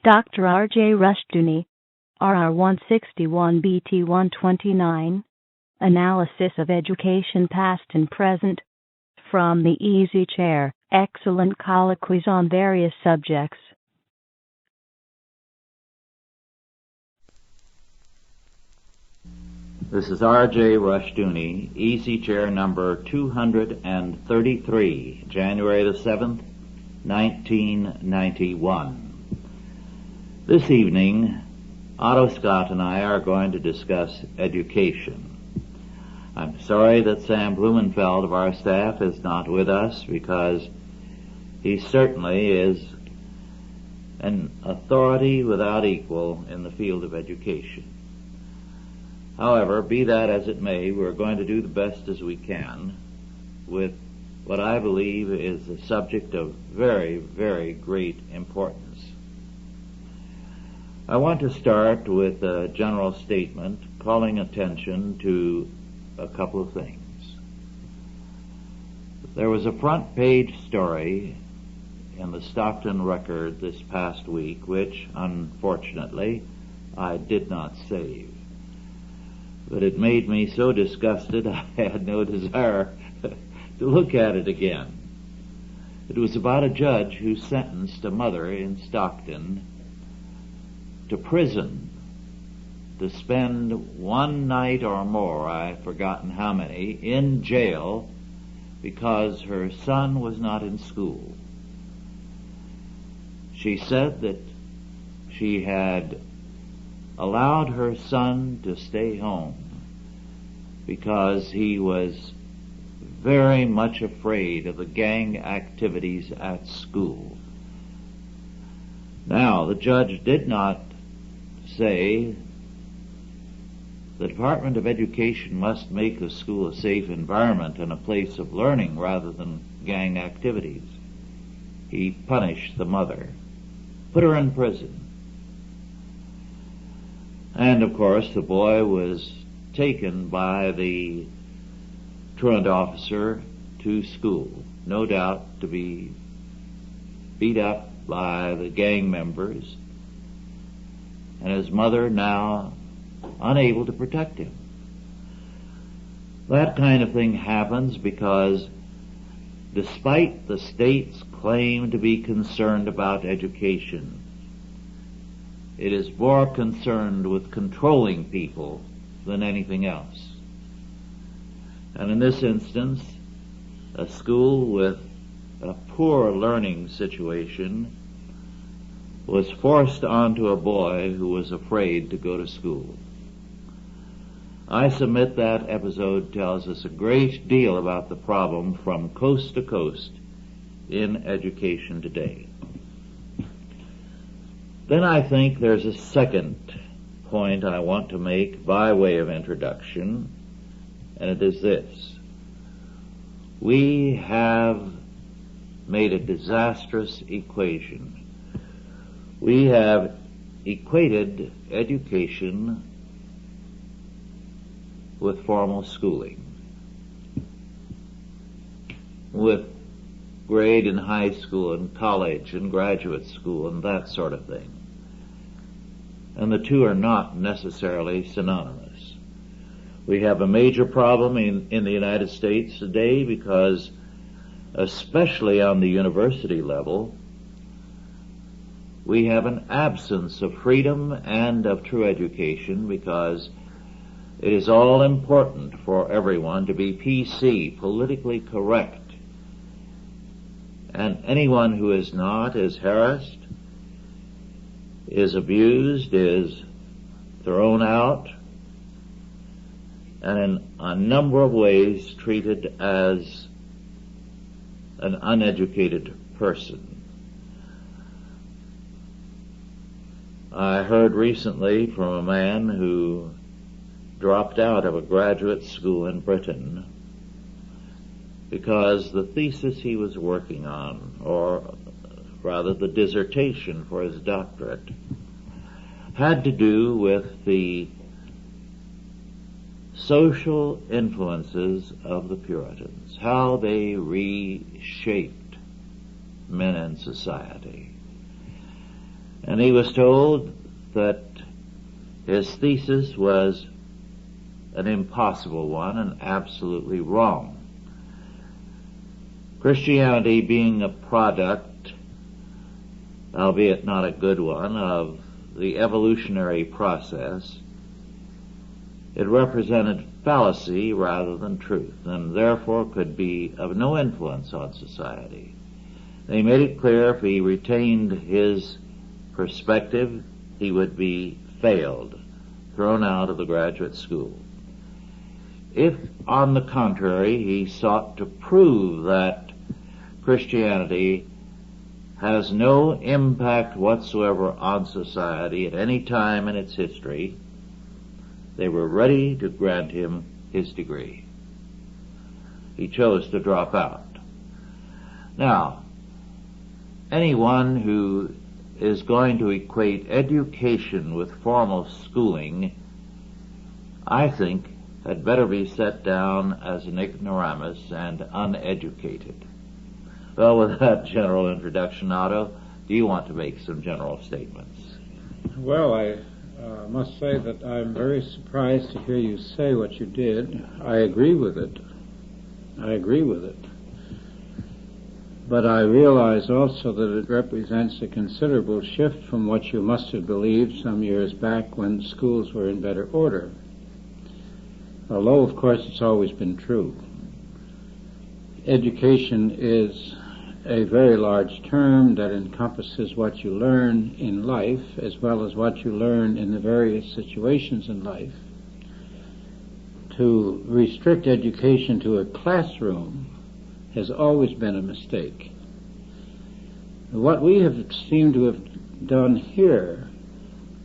Dr. R.J. Rushdoony, RR 161 BT 129, Analysis of Education Past and Present, from the Easy Chair, excellent colloquies on various subjects. This is R.J. Rushdoony, Easy Chair number 233, January the 7th, 1991. This evening, Otto Scott and I are going to discuss education. I'm sorry that Sam Blumenfeld of our staff is not with us because he certainly is an authority without equal in the field of education. However, be that as it may, we're going to do the best as we can with what I believe is a subject of very, very great importance. I want to start with a general statement calling attention to a couple of things. There was a front page story in the Stockton Record this past week, which, unfortunately, I did not save. But it made me so disgusted I had no desire to look at it again. It was about a judge who sentenced a mother in Stockton to prison to spend one night or more, I've forgotten how many, in jail because her son was not in school. She said that she had allowed her son to stay home because he was very much afraid of the gang activities at school. Now, the judge did not say the Department of Education must make the school a safe environment and a place of learning rather than gang activities. He punished the mother, put her in prison. And, of course, the boy was taken by the truant officer to school, no doubt to be beat up by the gang members, and his mother now unable to protect him. That kind of thing happens because despite the state's claim to be concerned about education, it is more concerned with controlling people than anything else. And in this instance, a school with a poor learning situation was forced onto a boy who was afraid to go to school. I submit that episode tells us a great deal about the problem from coast to coast in education today. Then I think there's a second point I want to make by way of introduction, and it is this. We have made a disastrous equation. We have equated education with formal schooling, with grade in high school and college and graduate school and that sort of thing. And the two are not necessarily synonymous. We have a major problem in the United States today because, especially on the university level, we have an absence of freedom and of true education because it is all important for everyone to be PC, politically correct. And anyone who is not is harassed, is abused, is thrown out, and in a number of ways treated as an uneducated person. I heard recently from a man who dropped out of a graduate school in Britain because the thesis he was working on, or rather the dissertation for his doctorate, had to do with the social influences of the Puritans, how they reshaped men in society. And he was told that his thesis was an impossible one and absolutely wrong. Christianity being a product, albeit not a good one, of the evolutionary process, it represented fallacy rather than truth, and therefore could be of no influence on society. They made it clear if he retained his perspective, he would be failed, thrown out of the graduate school. If, on the contrary, he sought to prove that Christianity has no impact whatsoever on society at any time in its history, they were ready to grant him his degree. He chose to drop out. Now, anyone who is going to equate education with formal schooling, I think, had better be set down as an ignoramus and uneducated. Well, with that general introduction, Otto, do you want to make some general statements? Well, I must say that I'm very surprised to hear you say what you did. I agree with it. But I realize also that it represents a considerable shift from what you must have believed some years back when schools were in better order. Although, of course, it's always been true. Education is a very large term that encompasses what you learn in life as well as what you learn in the various situations in life. To restrict education to a classroom has always been a mistake. What we have seemed to have done here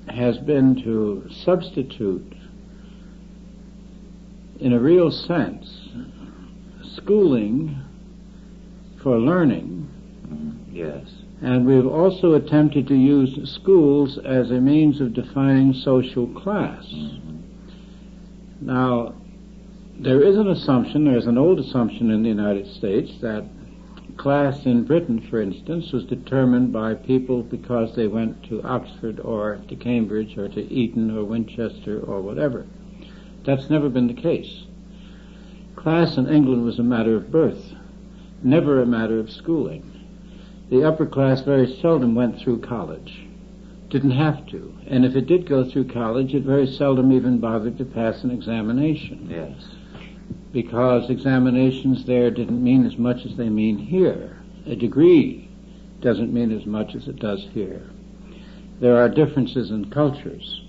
has been to substitute, in a real sense, schooling for learning. Yes. And we've also attempted to use schools as a means of defining social class. Now, there's an old assumption in the United States that class in Britain, for instance, was determined by people because they went to Oxford or to Cambridge or to Eton or Winchester or whatever. That's never been the case. Class in England was a matter of birth, never a matter of schooling. The upper class very seldom went through college. Didn't have to. And if it did go through college, it very seldom even bothered to pass an examination. Yes. Because examinations there didn't mean as much as they mean here. A degree doesn't mean as much as it does here. There are differences in cultures.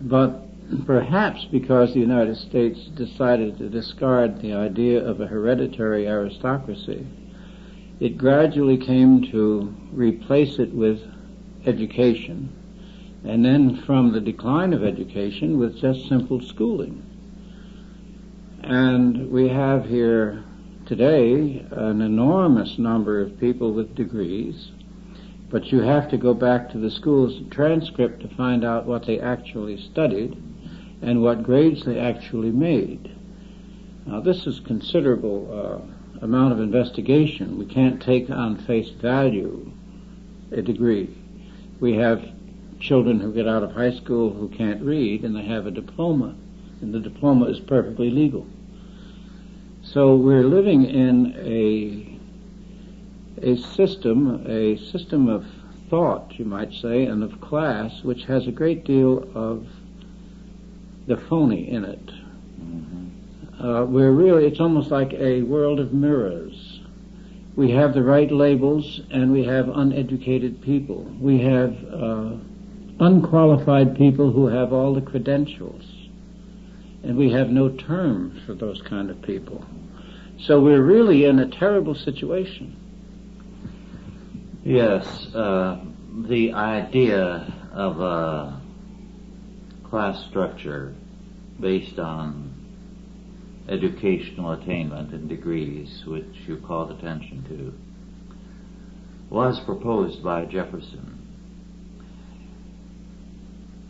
But perhaps because the United States decided to discard the idea of a hereditary aristocracy, it gradually came to replace it with education, and then from the decline of education with just simple schooling. And we have here today an enormous number of people with degrees, but you have to go back to the school's transcript to find out what they actually studied and what grades they actually made. Now, this is considerable amount of investigation. We can't take on face value a degree. We have children who get out of high school who can't read, and they have a diploma, and the diploma is perfectly legal. So we're living in a system of thought, you might say, and of class, which has a great deal of the phony in it. It's almost like a world of mirrors. We have the right labels, and we have uneducated people. We have unqualified people who have all the credentials, and we have no term for those kind of people. So we're really in a terrible situation. Yes, the idea of a class structure based on educational attainment and degrees, which you called attention to, was proposed by Jefferson.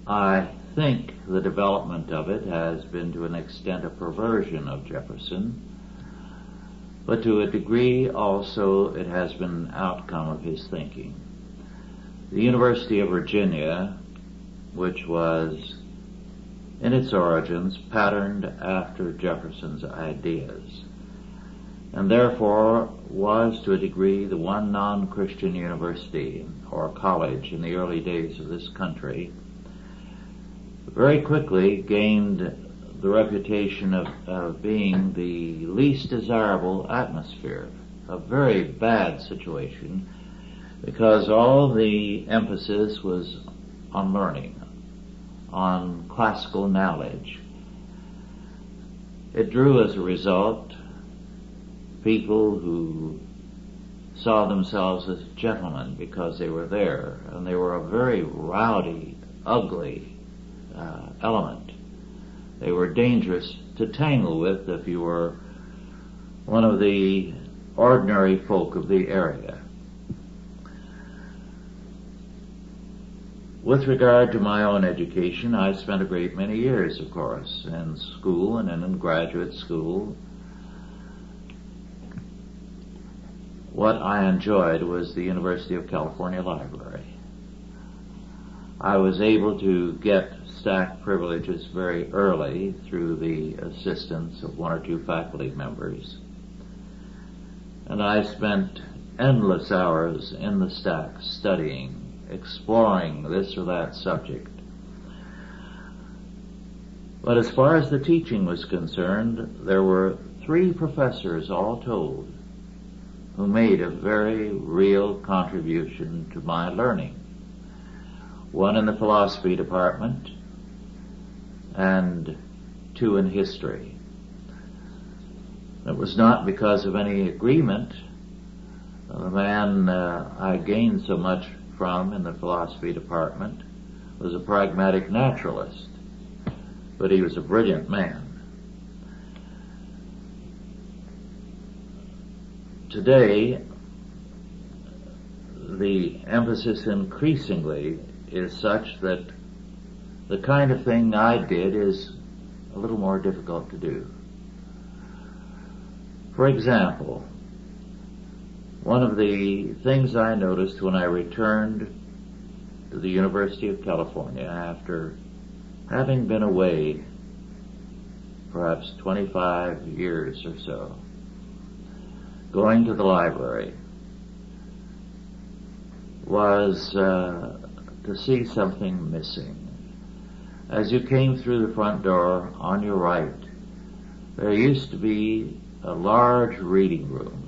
I think the development of it has been to an extent a perversion of Jefferson, but to a degree also it has been an outcome of his thinking. The University of Virginia, which was in its origins patterned after Jefferson's ideas, and therefore was to a degree the one non-Christian university or college in the early days of this country, very quickly gained the reputation of being the least desirable atmosphere, a very bad situation, because all the emphasis was on learning, on classical knowledge. It drew as a result people who saw themselves as gentlemen because they were there, and they were a very rowdy, ugly element. They were dangerous to tangle with if you were one of the ordinary folk of the area. With regard to my own education, I spent a great many years, of course, in school and in graduate school. What I enjoyed was the University of California Library. I was able to get staff privileges very early through the assistance of one or two faculty members. And I spent endless hours in the stack studying, exploring this or that subject. But as far as the teaching was concerned, there were 3 professors all told who made a very real contribution to my learning. One in the philosophy department and 2 in history. It was not because of any agreement. The man I gained so much from in the philosophy department was a pragmatic naturalist, but he was a brilliant man. Today, the emphasis increasingly is such that the kind of thing I did is a little more difficult to do. For example, one of the things I noticed when I returned to the University of California after having been away perhaps 25 years or so, going to the library, was to see something missing. As you came through the front door on your right, there used to be a large reading room.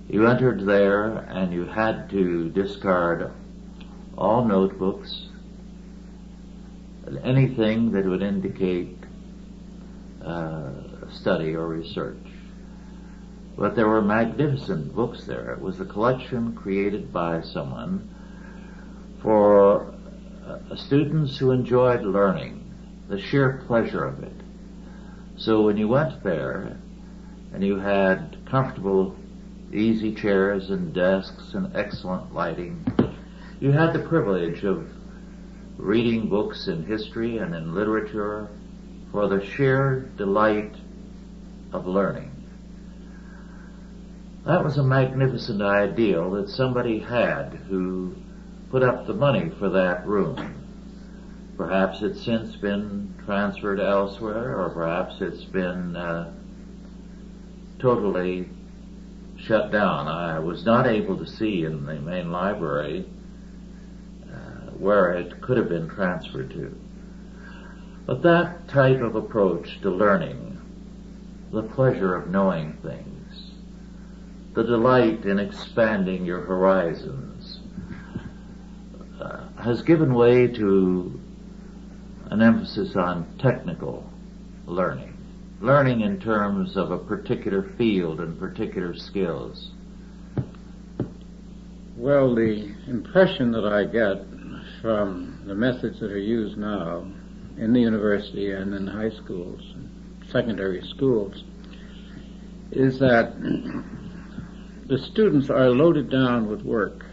You entered there and you had to discard all notebooks, anything that would indicate study or research. But there were magnificent books there. It was a collection created by someone for students who enjoyed learning, the sheer pleasure of it. So when you went there and you had comfortable, easy chairs and desks and excellent lighting, you had the privilege of reading books in history and in literature for the sheer delight of learning. That was a magnificent ideal that somebody had who put up the money for that room. Perhaps it's since been transferred elsewhere, or perhaps it's been totally shut down. I was not able to see in the main library where it could have been transferred to. But that type of approach to learning, the pleasure of knowing things, the delight in expanding your horizons, has given way to an emphasis on technical learning. Learning in terms of a particular field and particular skills. Well, the impression that I get from the methods that are used now in the university and in high schools, secondary schools, is that the students are loaded down with work.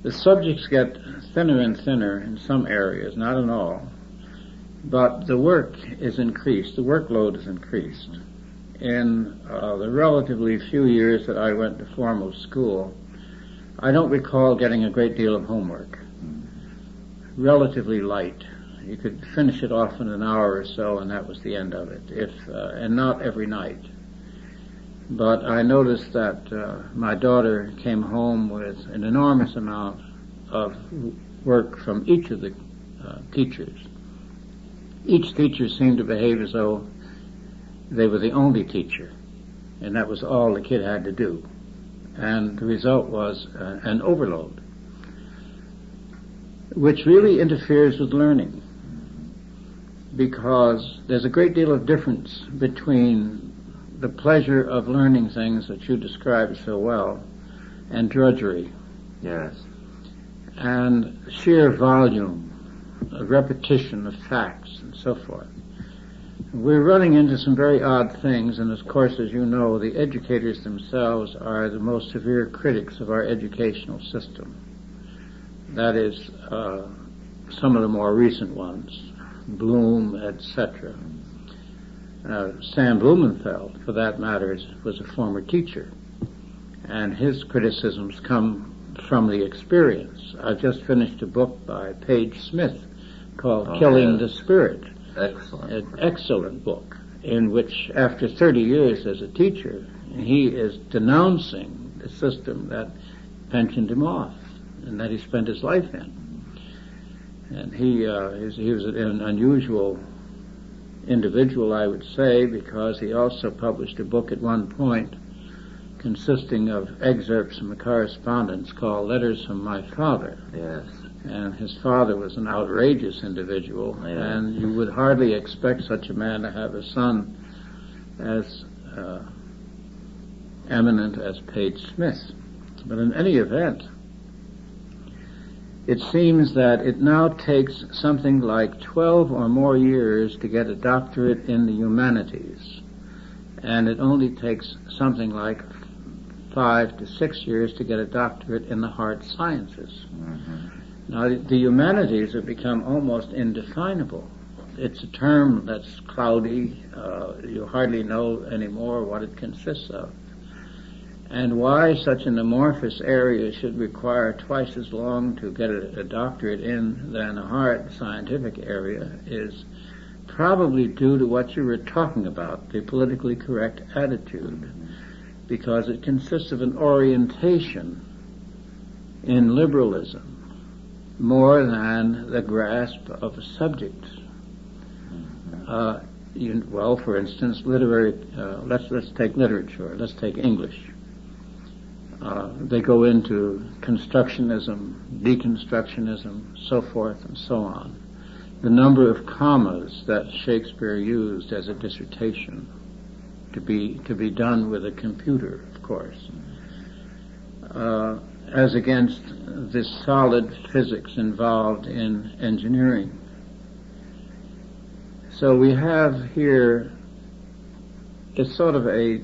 The subjects get thinner and thinner in some areas, not in all, but the work is increased, the workload is increased. In the relatively few years that I went to formal school, I don't recall getting a great deal of homework. Relatively light. You could finish it off in an hour or so, and that was the end of it, and not every night. But I noticed that my daughter came home with an enormous amount of work from each of the teachers. Each teacher seemed to behave as though they were the only teacher, and that was all the kid had to do. And the result was an overload, which really interferes with learning, because there's a great deal of difference between the pleasure of learning things that you described so well and drudgery. Yes. And sheer volume, a repetition of facts and so forth. We're running into some very odd things, and of course, as you know, the educators themselves are the most severe critics of our educational system. That is, some of the more recent ones, Bloom, etc. Sam Blumenfeld, for that matter, was a former teacher, and his criticisms come from the experience. I've just finished a book by Page Smith called Killing the Spirit. Excellent. An excellent book, in which, after 30 years as a teacher, he is denouncing the system that pensioned him off and that he spent his life in. And he was an unusual individual, I would say, because he also published a book at one point consisting of excerpts from a correspondence called Letters from My Father. Yes. And his father was an outrageous individual, and you would hardly expect such a man to have a son as eminent as Page Smith. But in any event, it seems that it now takes something like 12 or more years to get a doctorate in the humanities, and it only takes something like 5 to 6 years to get a doctorate in the hard sciences. Mm-hmm. Now, the humanities have become almost indefinable. It's a term that's cloudy. You hardly know anymore what it consists of. And why such an amorphous area should require twice as long to get a doctorate in than a hard scientific area is probably due to what you were talking about, the politically correct attitude, because it consists of an orientation in liberalism more than the grasp of a subject. Well, for instance, let's take literature. Let's take English. They go into constructionism, deconstructionism, so forth and so on. The number of commas that Shakespeare used as a dissertation, to be done with a computer, of course, as against this solid physics involved in engineering. So we have here a sort of a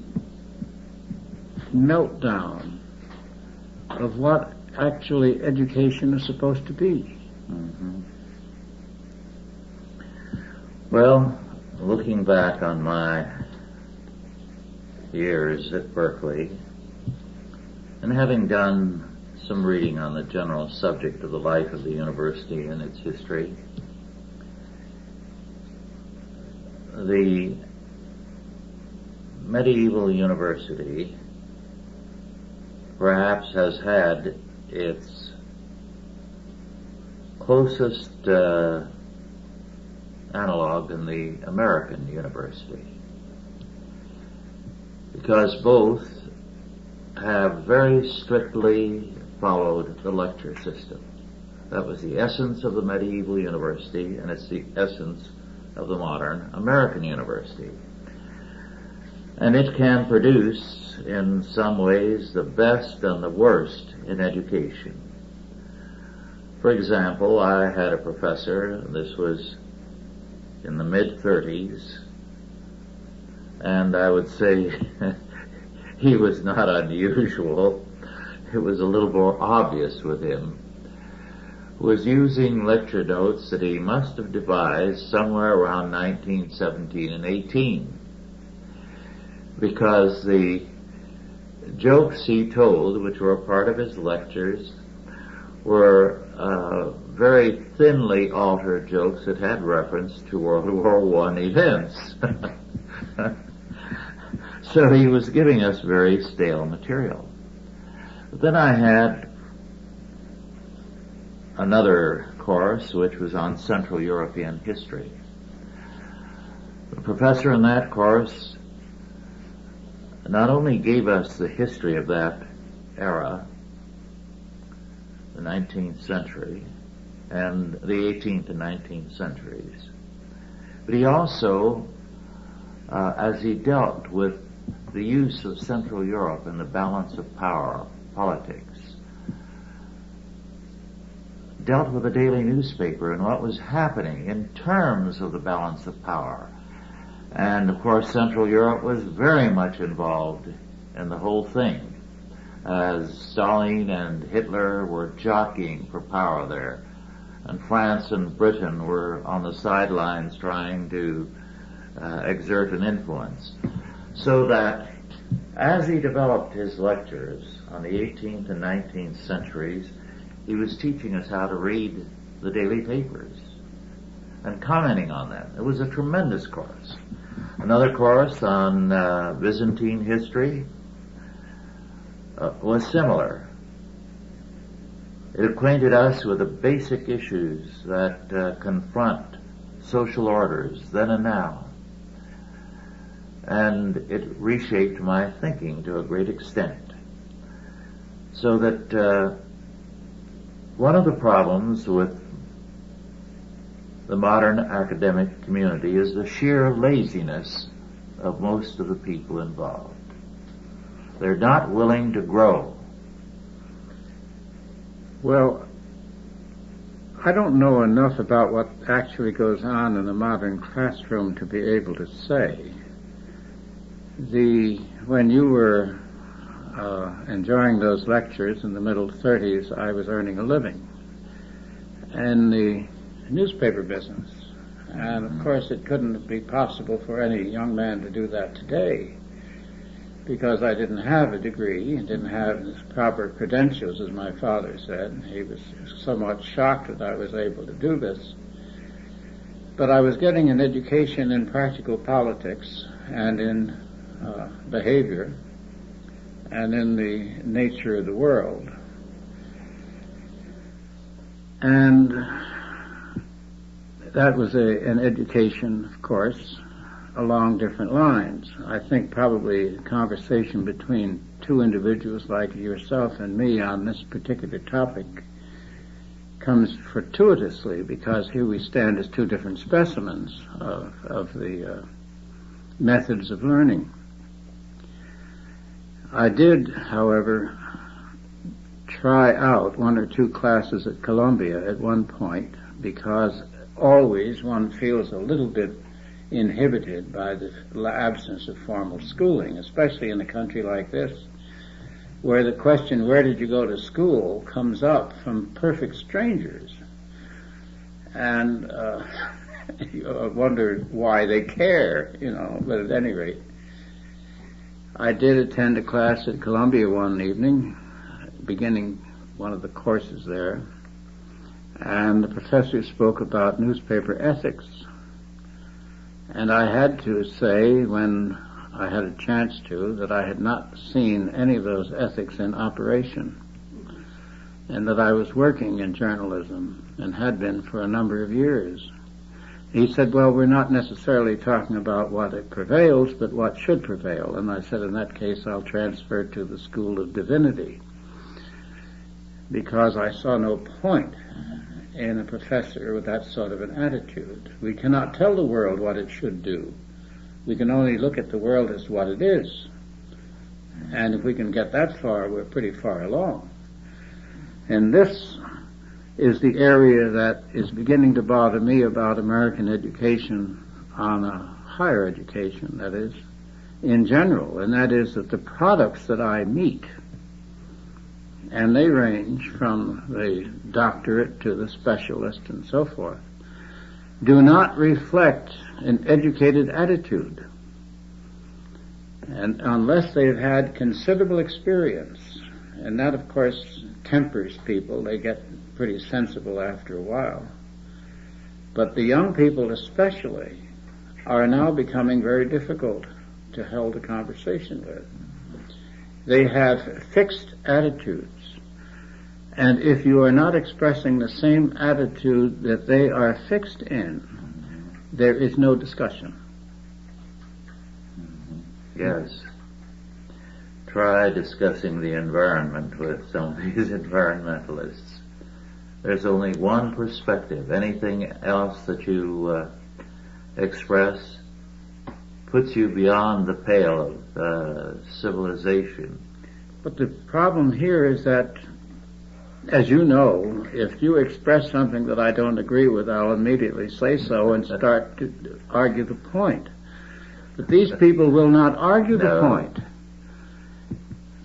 meltdown of what actually education is supposed to be. Mm-hmm. Well, looking back on my years at Berkeley, and having done some reading on the general subject of the life of the university and its history, the medieval university perhaps has had its closest analog in the American university, because both have very strictly followed the lecture system. That was the essence of the medieval university, and it's the essence of the modern American university. And it can produce, in some ways, the best and the worst in education. For example, I had a professor, this was in the mid-30s, and I would say he was not unusual. It was a little more obvious with him. Was using lecture notes that he must have devised somewhere around 1917 and 18, because the jokes he told, which were a part of his lectures, were very thinly altered jokes that had reference to World War I events. So he was giving us very stale material. But then I had another course which was on Central European history. The professor in that course not only gave us the history of that era, the 19th century, and the 18th and 19th centuries, but he also, as he dealt with the use of Central Europe and the balance of power, politics, dealt with the daily newspaper and what was happening in terms of the balance of power. And of course Central Europe was very much involved in the whole thing, as Stalin and Hitler were jockeying for power there, and France and Britain were on the sidelines trying to exert an influence. So that as he developed his lectures on the 18th and 19th centuries, he was teaching us how to read the daily papers and commenting on them. It was a tremendous course. Another course on Byzantine history was similar. It acquainted us with the basic issues that confront social orders then and now. And it reshaped my thinking to a great extent. So that one of the problems with the modern academic community is the sheer laziness of most of the people involved. They're not willing to grow. Well, I don't know enough about what actually goes on in the modern classroom to be able to say. When you were enjoying those lectures in the middle 30s, I was earning a living in the newspaper business. And of course it couldn't be possible for any young man to do that today, because I didn't have a degree and didn't have the proper credentials, as my father said. He was somewhat shocked that I was able to do this. But I was getting an education in practical politics and in behavior and in the nature of the world. And that was an education, of course, along different lines. I think probably a conversation between two individuals like yourself and me on this particular topic comes fortuitously, because here we stand as two different specimens of the methods of learning. I did, however, try out one or two classes at Columbia at one point, because always one feels a little bit inhibited by the absence of formal schooling, especially in a country like this, where the question, where did you go to school, comes up from perfect strangers. And you wonder why they care, but at any rate. I did attend a class at Columbia one evening, beginning one of the courses there, and the professor spoke about newspaper ethics. And I had to say, when I had a chance to, that I had not seen any of those ethics in operation, and that I was working in journalism and had been for a number of years. He said, well, we're not necessarily talking about what it prevails, but what should prevail. And I said, in that case, I'll transfer to the School of Divinity, because I saw no point in a professor with that sort of an attitude. We cannot tell the world what it should do. We can only look at the world as what it is. And if we can get that far, we're pretty far along. And this is the area that is beginning to bother me about American education on a higher education, that is, in general, and that is that the products that I meet, and they range from the doctorate to the specialist and so forth, do not reflect an educated attitude. And unless they've had considerable experience, and that of course tempers people, they get pretty sensible after a while. But the young people especially are now becoming very difficult to hold a conversation with. They have fixed attitudes. And if you are not expressing the same attitude that they are fixed in, there is no discussion. Yes. Try discussing the environment with some of these environmentalists. There's only one perspective. Anything else that you express puts you beyond the pale of civilization. But the problem here is that, as you know, if you express something that I don't agree with, I'll immediately say so and start to argue the point. But these people will not argue the point.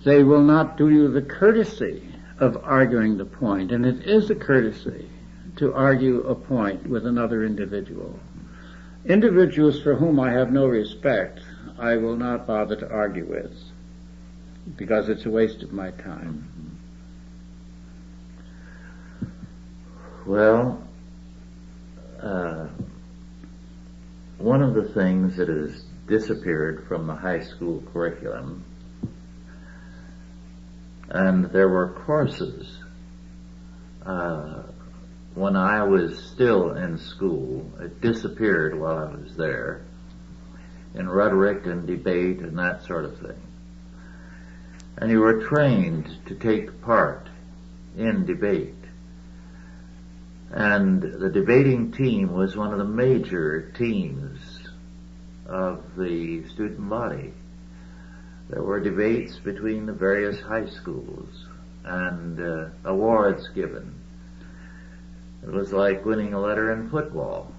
They will not do you the courtesy of arguing the point, and it is a courtesy to argue a point with another individual. Individuals for whom I have no respect, I will not bother to argue with, because it's a waste of my time. Well, one of the things that has disappeared from the high school curriculum, and there were courses when I was still in school, it disappeared while I was there, in rhetoric and debate and that sort of thing. And you were trained to take part in debate. And the debating team was one of the major teams of the student body. There were debates between the various high schools and awards given. It was like winning a letter in football.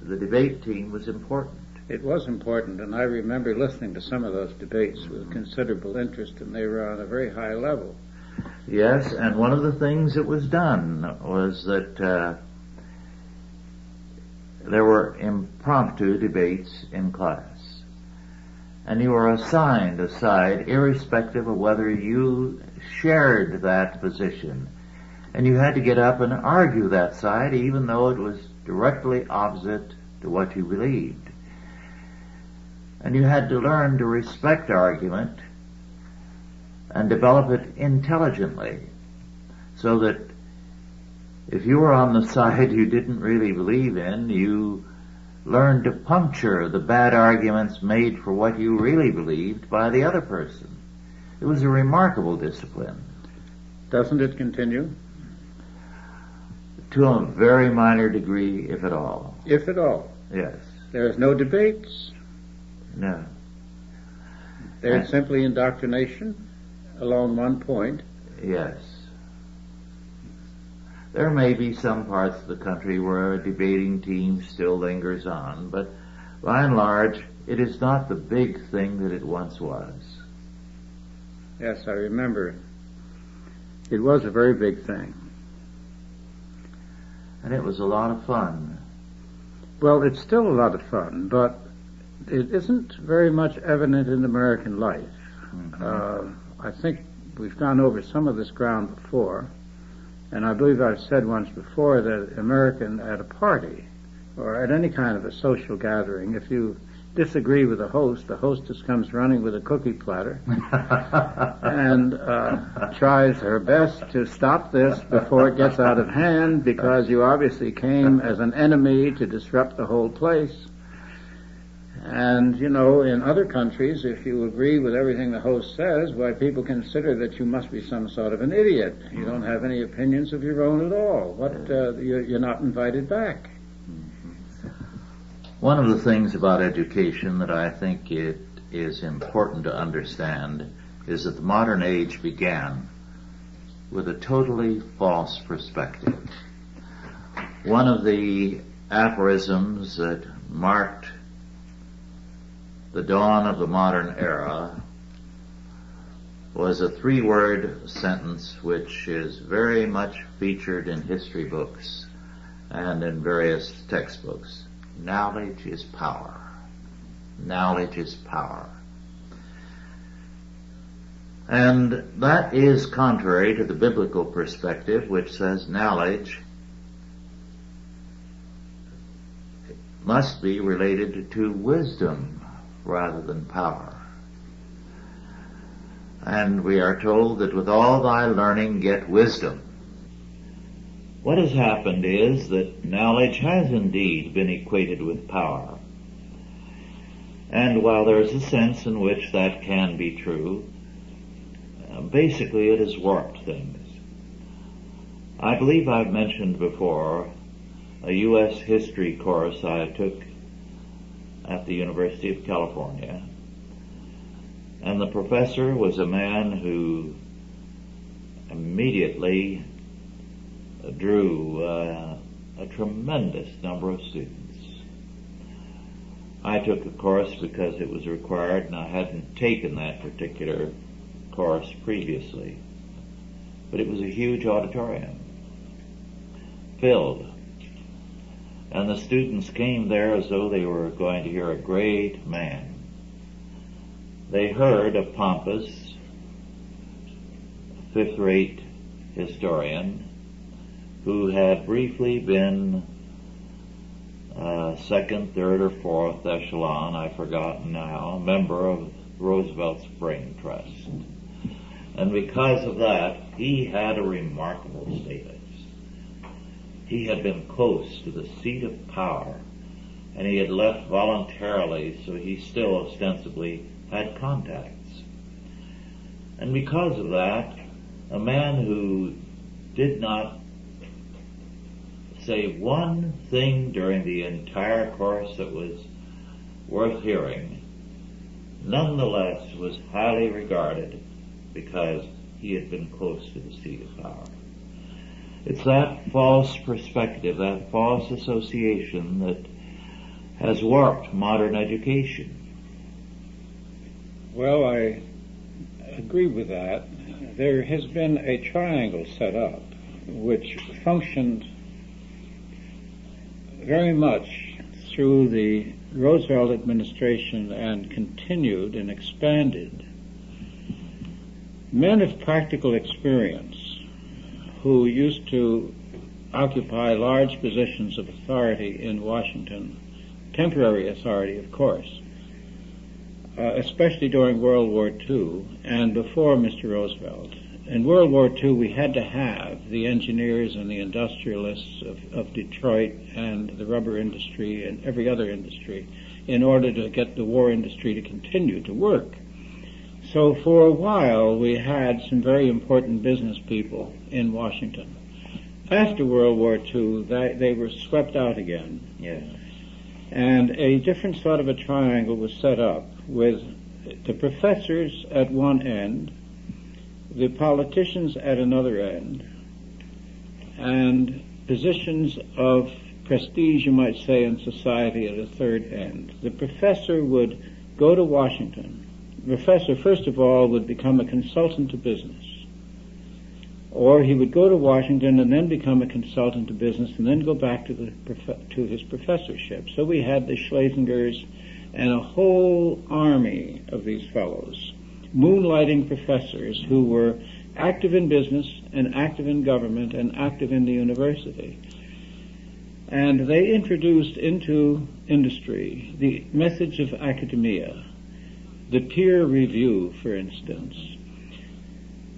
The debate team was important. It was important, and I remember listening to some of those debates with considerable interest, and they were on a very high level. Yes, and one of the things that was done was that there were impromptu debates in class. And you were assigned a side irrespective of whether you shared that position. And you had to get up and argue that side even though it was directly opposite to what you believed. And you had to learn to respect argument and develop it intelligently, so that if you were on the side you didn't really believe in, you learned to puncture the bad arguments made for what you really believed by the other person. It was a remarkable discipline. Doesn't it continue? To a very minor degree, if at all. If at all. Yes. There's no debates. No. There's simply indoctrination along one point. Yes. There may be some parts of the country where a debating team still lingers on, but by and large, it is not the big thing that it once was. Yes, I remember. It was a very big thing. And it was a lot of fun. Well, it's still a lot of fun, but it isn't very much evident in American life. Mm-hmm. I think we've gone over some of this ground before, and I believe I've said once before that American at a party or at any kind of a social gathering, if you disagree with the hostess comes running with a cookie platter and tries her best to stop this before it gets out of hand, because you obviously came as an enemy to disrupt the whole place. And, you know, in other countries, if you agree with everything the host says, why, people consider that you must be some sort of an idiot. You don't have any opinions of your own at all. You're not invited back. One of the things about education that I think it is important to understand is that the modern age began with a totally false perspective. One of the aphorisms that marked the dawn of the modern era was a 3-word sentence which is very much featured in history books and in various textbooks. Knowledge is power. Knowledge is power. And that is contrary to the biblical perspective, which says knowledge must be related to wisdom rather than power. And we are told that with all thy learning get wisdom. What has happened is that knowledge has indeed been equated with power. And while there is a sense in which that can be true, basically it has warped things. I believe I've mentioned before a U.S. history course I took at the University of California, and the professor was a man who immediately drew a tremendous number of students. I took the course because it was required, and I hadn't taken that particular course previously. But it was a huge auditorium, filled. And the students came there as though they were going to hear a great man. They heard a pompous, fifth-rate historian who had briefly been second, third, or fourth echelon, I've forgotten now, member of Roosevelt's Brain Trust. And because of that, he had a remarkable status. He had been close to the seat of power, and he had left voluntarily, so he still ostensibly had contacts. And because of that, a man who did not say one thing during the entire course that was worth hearing, nonetheless was highly regarded because he had been close to the seat of power. It's that false perspective, that false association that has warped modern education. Well, I agree with that. There has been a triangle set up which functioned very much through the Roosevelt administration and continued and expanded. Men of practical experience who used to occupy large positions of authority in Washington, temporary authority, of course, especially during World War II and before Mr. Roosevelt. In World War II, we had to have the engineers and the industrialists of Detroit and the rubber industry and every other industry in order to get the war industry to continue to work. So for a while, we had some very important business people in Washington. After World War II, they were swept out again. Yes. And a different sort of a triangle was set up with the professors at one end, the politicians at another end, and positions of prestige, you might say, in society at a third end. The professor would go to Washington. The professor, first of all, would become a consultant to business. Or he would go to Washington and then become a consultant to business and then go back to his professorship. So we had the Schlesingers and a whole army of these fellows, moonlighting professors who were active in business and active in government and active in the university. And they introduced into industry the methods of academia, the peer review, for instance,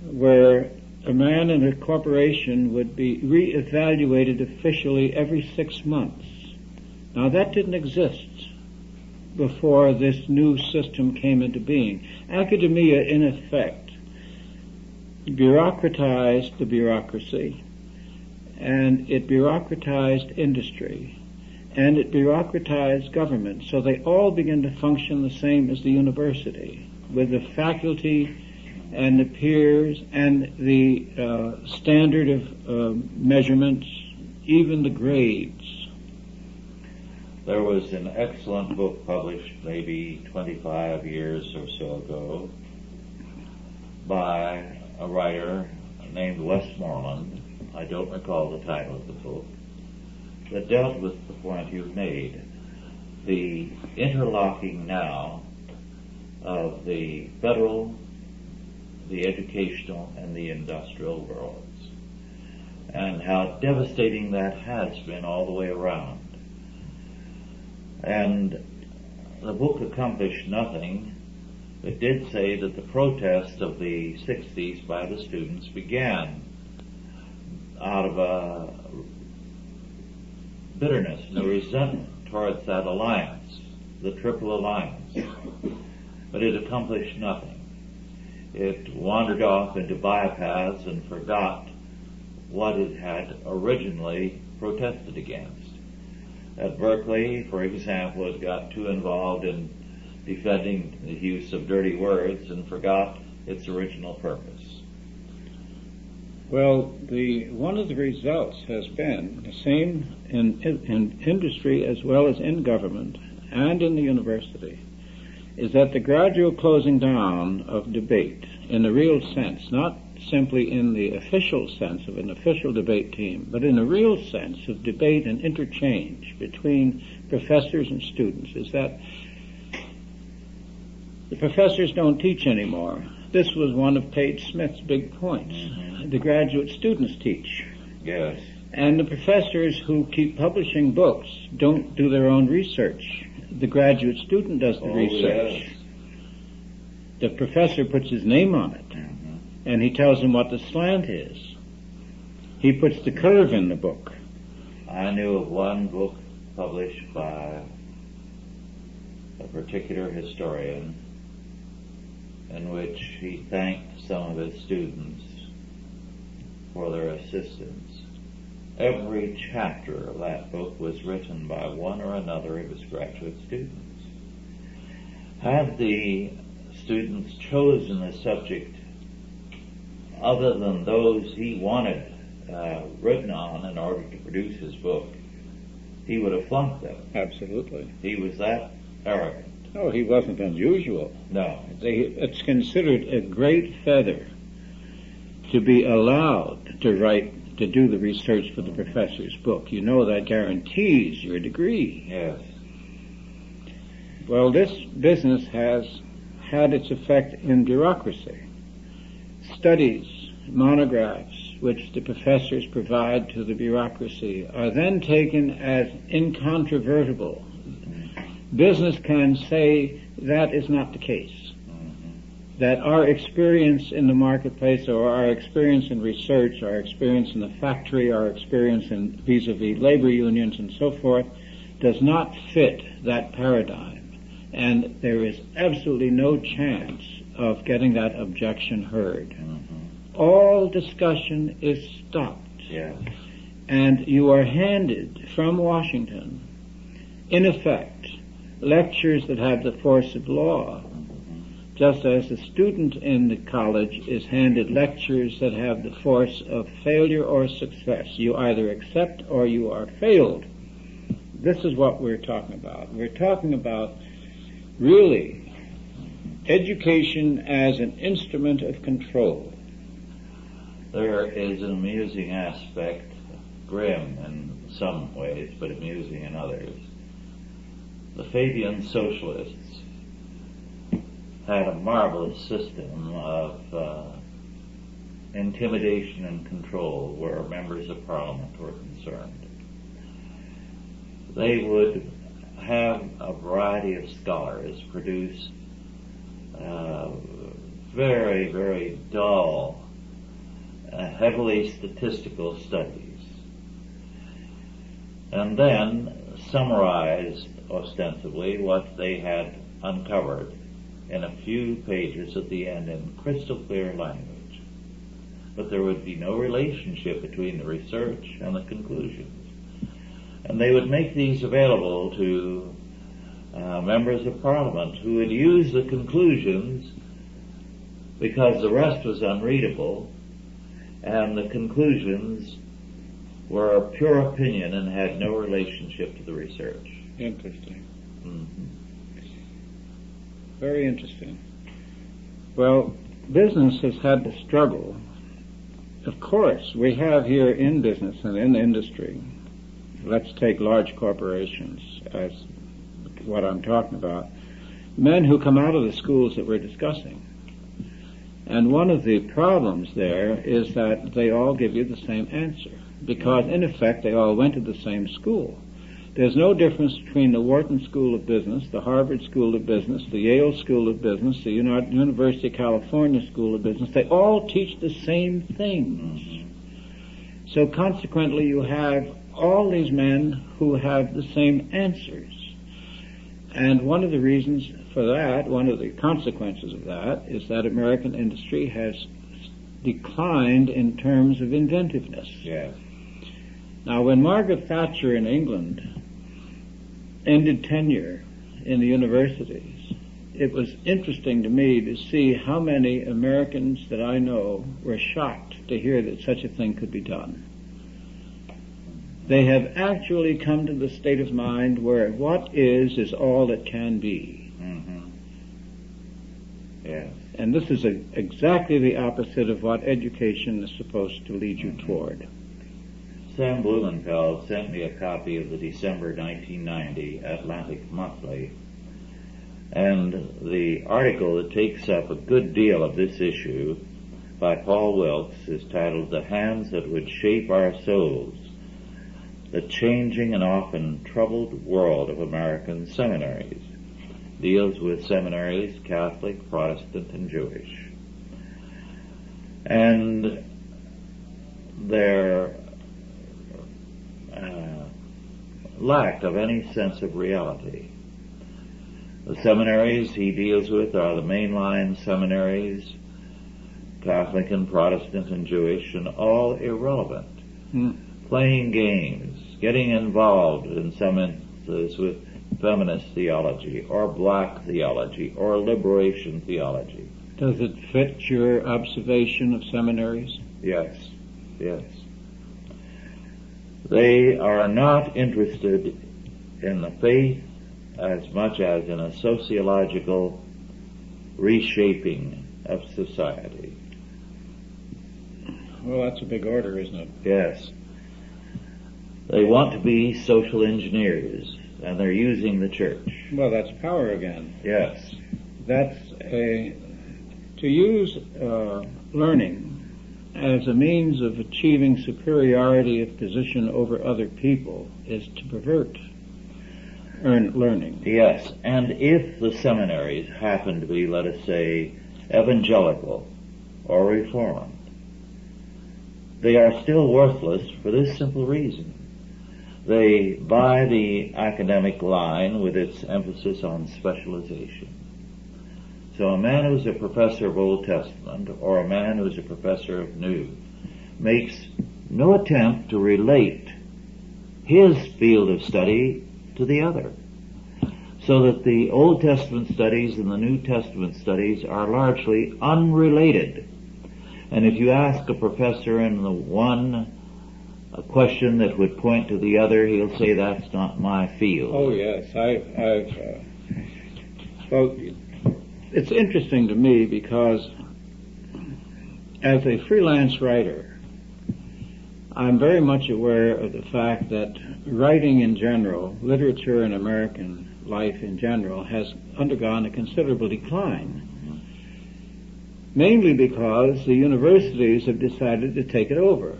where a man in a corporation would be reevaluated officially every 6 months. Now that didn't exist before this new system came into being. Academia, in effect, bureaucratized the bureaucracy, and it bureaucratized industry, and it bureaucratized government. So they all begin to function the same as the university, with the faculty and the peers and the standard of measurements, even the grades. There was an excellent book published maybe 25 years or so ago by a writer named Westmoreland. I don't recall the title of the book, that dealt with the point you've made, the interlocking now of the federal the educational and the industrial worlds, and how devastating that has been all the way around. And the book accomplished nothing. It did say that the protest of the 60s by the students began out of a bitterness and a resentment towards that alliance, the Triple Alliance. But it accomplished nothing. It wandered off into bypaths and forgot what it had originally protested against. At Berkeley, for example, it got too involved in defending the use of dirty words and forgot its original purpose. Well, one of the results has been the same in industry as well as in government and in the university, is that the gradual closing down of debate in the real sense, not simply in the official sense of an official debate team, but in a real sense of debate and interchange between professors and students, is that the professors don't teach anymore. This was one of Page Smith's big points. Mm-hmm. The graduate students teach. Yes. And the professors who keep publishing books don't do their own research. The graduate student does the research. Yes. The professor puts his name on it, mm-hmm. and he tells him what the slant is. He puts the curve in the book. I knew of one book published by a particular historian in which he thanked some of his students for their assistance. Every chapter of that book was written by one or another of his graduate students. Had the students chosen a subject other than those he wanted written on in order to produce his book, he would have flunked them. Absolutely. He was that arrogant. No, he wasn't unusual. No. It's considered a great feather to be allowed to do the research for the professor's book. You know that guarantees your degree. Yes. Well, this business has had its effect in bureaucracy. Studies, monographs, which the professors provide to the bureaucracy are then taken as incontrovertible. Business can say that is not the case. Mm-hmm. That our experience in the marketplace, or our experience in research, our experience in the factory, our experience in vis-a-vis labor unions and so forth, does not fit that paradigm. And there is absolutely no chance of getting that objection heard. Mm-hmm. All discussion is stopped. Yes. And you are handed from Washington, in effect, lectures that have the force of law, just as the student in the college is handed lectures that have the force of failure or success. You either accept or you are failed. This is what we're talking about. We're talking about really education as an instrument of control. There is an amusing aspect, grim in some ways, but amusing in others. The Fabian socialists had a marvelous system of intimidation and control where members of parliament were concerned. They would have a variety of scholars produce very, very dull, heavily statistical studies, and then summarize ostensibly what they had uncovered in a few pages at the end in crystal clear language. But there would be no relationship between the research and the conclusions. And they would make these available to members of parliament who would use the conclusions because the rest was unreadable, and the conclusions were pure opinion and had no relationship to the research. Interesting. Mm-hmm. Very interesting. Well, business has had to struggle. Of course, we have here in business and in industry, let's take large corporations as what I'm talking about, men who come out of the schools that we're discussing. And one of the problems there is that they all give you the same answer, because in effect they all went to the same school. There's no difference between the Wharton School of Business, the Harvard School of Business, the Yale School of Business, the University of California School of Business. They all teach the same things. So consequently you have all these men who have the same answers. And one of the reasons for that, one of the consequences of that, is that American industry has declined in terms of inventiveness. Yes. Now, when Margaret Thatcher in England ended tenure in the universities, it was interesting to me to see how many Americans that I know were shocked to hear that such a thing could be done. They have actually come to the state of mind where what is all that can be. Mm-hmm. Yes. And this is exactly the opposite of what education is supposed to lead you toward. Sam Blumenfeld sent me a copy of the December 1990 Atlantic Monthly, and the article that takes up a good deal of this issue by Paul Wilkes is titled "The Hands That Would Shape Our Souls, the Changing and Often Troubled World of American Seminaries." Deals with seminaries, Catholic, Protestant, and Jewish. And their lack of any sense of reality. The seminaries he deals with are the mainline seminaries, Catholic and Protestant and Jewish, and all irrelevant. Playing games, getting involved in some instances with feminist theology or black theology or liberation theology. Does it fit your observation of seminaries? Yes, yes. They are not interested in the faith as much as in a sociological reshaping of society. Well, that's a big order, isn't it? Yes. They want to be social engineers, and they're using the church. Well, that's power again. Yes. That's to use learning as a means of achieving superiority of position over other people is to pervert learning. Yes, and if the seminaries happen to be, let us say, evangelical or reformed, they are still worthless for this simple reason. They buy the academic line with its emphasis on specialization. So a man who's a professor of Old Testament or a man who's a professor of New makes no attempt to relate his field of study to the other. So that the Old Testament studies and the New Testament studies are largely unrelated. And if you ask a professor in the one a question that would point to the other, he'll say, "That's not my field." Oh yes, well, it's interesting to me because as a freelance writer, I'm very much aware of the fact that writing in general, literature in American life in general, has undergone a considerable decline. Mainly because the universities have decided to take it over.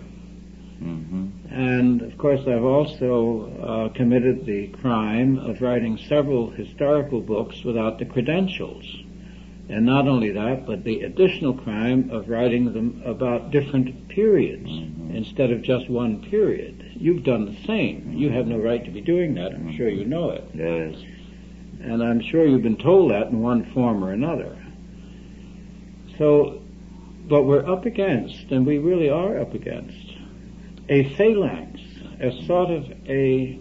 And of course I've also committed the crime of writing several historical books without the credentials. And not only that, but the additional crime of writing them about different periods instead of just one period. You've done the same. You have no right to be doing that. I'm sure you know it. Yes. And I'm sure you've been told that in one form or another. So, but we're up against, and we really are up against, a phalanx, a sort of a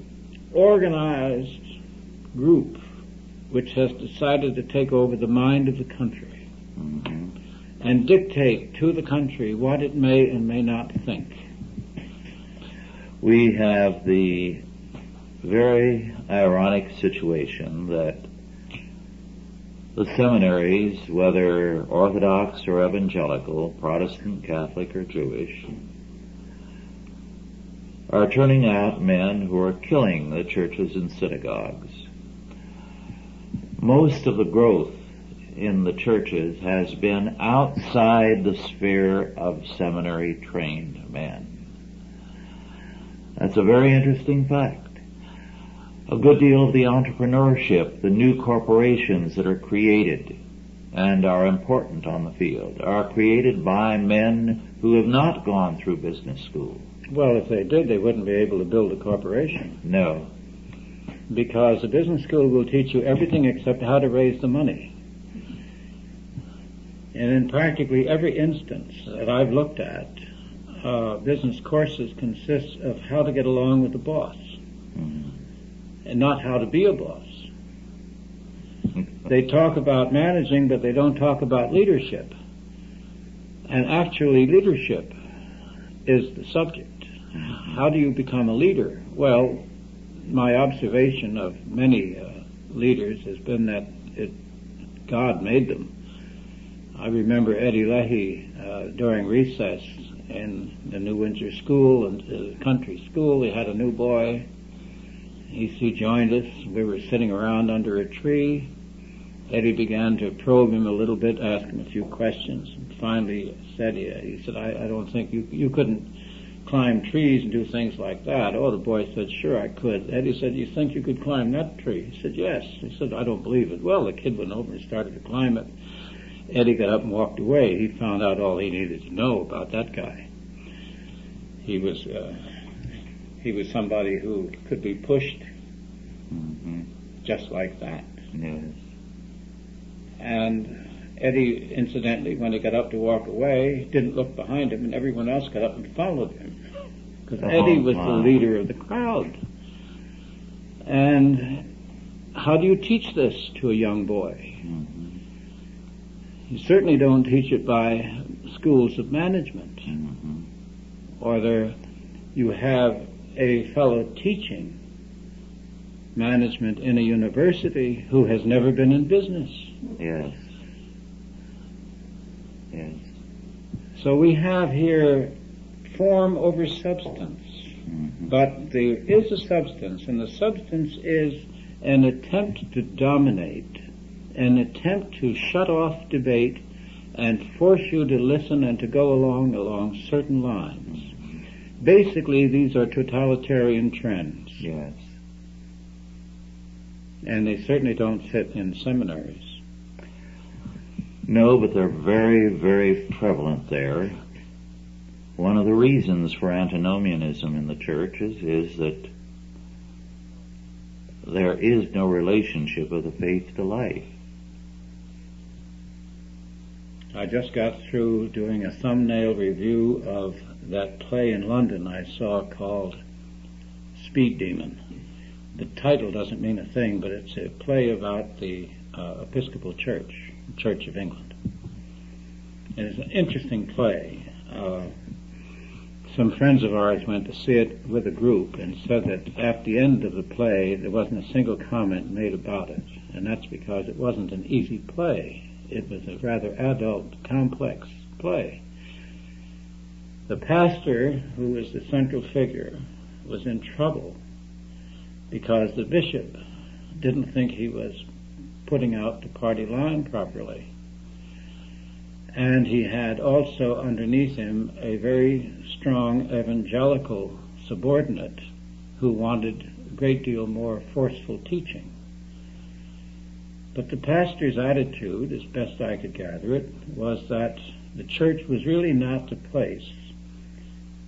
organized group which has decided to take over the mind of the country and dictate to the country what it may and may not think. We have the very ironic situation that the seminaries, whether Orthodox or Evangelical, Protestant, Catholic, or Jewish, are turning out men who are killing the churches and synagogues. Most of the growth in the churches has been outside the sphere of seminary-trained men. That's a very interesting fact. A good deal of the entrepreneurship, the new corporations that are created and are important on the field, are created by men who have not gone through business school. Well, if they did, they wouldn't be able to build a corporation. No. Because the business school will teach you everything except how to raise the money. And in practically every instance that I've looked at, business courses consist of how to get along with the boss, and not how to be a boss. They talk about managing, but they don't talk about leadership. And actually, leadership is the subject. How do you become a leader? Well, my observation of many leaders has been that God made them. I remember Eddie Leahy during recess in the New Windsor School and the country school. He had a new boy. He joined us. We were sitting around under a tree. Eddie began to probe him a little bit, ask him a few questions, and finally said, he said, I don't think you couldn't climb trees and do things like that. Oh, the boy said, sure I could. Eddie said, you think you could climb that tree? He said, yes. He said, I don't believe it. Well, the kid went over and started to climb it. Eddie got up and walked away. He found out all he needed to know about that guy. He was somebody who could be pushed just like that. Yes. And Eddie, incidentally, when he got up to walk away, didn't look behind him, and everyone else got up and followed him. Because Eddie was the leader of the crowd. And how do you teach this to a young boy? You certainly don't teach it by schools of management. Or you have a fellow teaching management in a university who has never been in business. Yes. Yes. So we have here form over substance. But there is a substance, and the substance is an attempt to dominate, an attempt to shut off debate and force you to listen and to go along certain lines. Basically, these are totalitarian trends. Yes. And they certainly don't fit in seminaries. No, but they're very, very prevalent there. One of the reasons for antinomianism in the churches is that there is no relationship of the faith to life. I just got through doing a thumbnail review of that play in London I saw called Speed Demon. The title doesn't mean a thing, but it's a play about the Episcopal Church, Church of England. And it's an interesting play. Some friends of ours went to see it with a group and said that at the end of the play there wasn't a single comment made about it. And that's because it wasn't an easy play. It was a rather adult, complex play. The pastor, who was the central figure, was in trouble because the bishop didn't think he was putting out the party line properly. And he had also underneath him a very strong evangelical subordinate who wanted a great deal more forceful teaching. But the pastor's attitude, as best I could gather it, was that the church was really not the place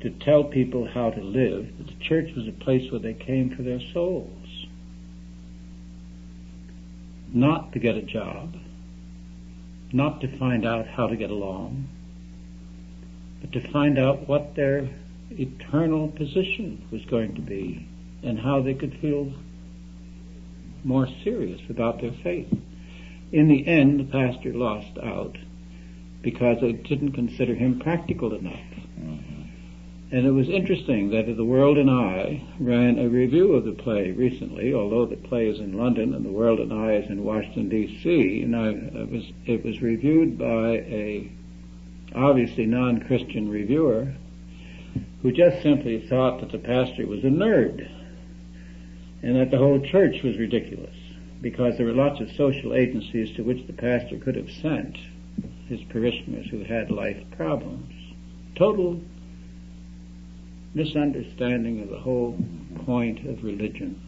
to tell people how to live, but the church was a place where they came for their souls. Not to get a job, not to find out how to get along, but to find out what their eternal position was going to be and how they could feel more serious about their faith. In the end, the pastor lost out because they didn't consider him practical enough. And it was interesting that The World and I ran a review of the play recently, although the play is in London and The World and I is in Washington, D.C., and it was reviewed by a obviously non-Christian reviewer who just simply thought that the pastor was a nerd and that the whole church was ridiculous. because there were lots of social agencies to which the pastor could have sent his parishioners who had life problems. Total misunderstanding of the whole point of religion.